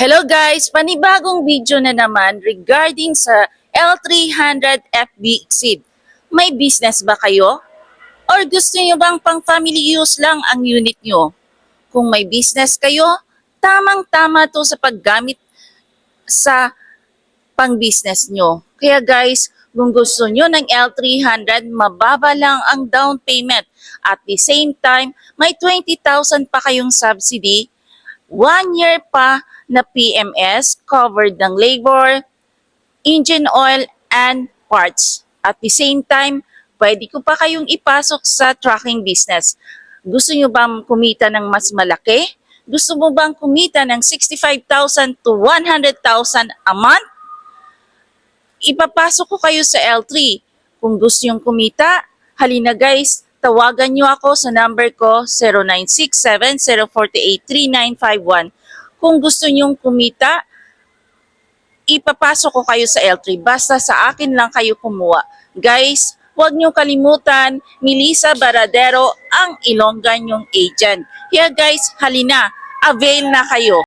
Hello guys! Panibagong video na naman regarding sa L300 FB Exceed. May business ba kayo? Or gusto niyo bang pang family use lang ang unit nyo? Kung may business kayo, tamang-tama to sa paggamit sa pang-business nyo. Kaya guys, kung gusto nyo ng L300, mababa lang ang down payment. At the same time, may 20,000 pa kayong subsidy. 1 year pa na PMS, covered ng labor, engine oil, and parts. At the same time, pwede ko pa kayong ipasok sa trucking business. Gusto nyo bang kumita ng mas malaki? Gusto mo bang kumita ng 65,000 to 100,000 a month? Ipapasok ko kayo sa L3. Kung gusto nyong kumita, halina guys, tawagan nyo ako sa number ko 0967-048-3951. Kung gusto nyong kumita, ipapasok ko kayo sa L3. Basta sa akin lang kayo kumuha. Guys, huwag nyo kalimutan, Melissa Baradero ang Ilongga nyong agent. Kaya guys, halina, avail na kayo.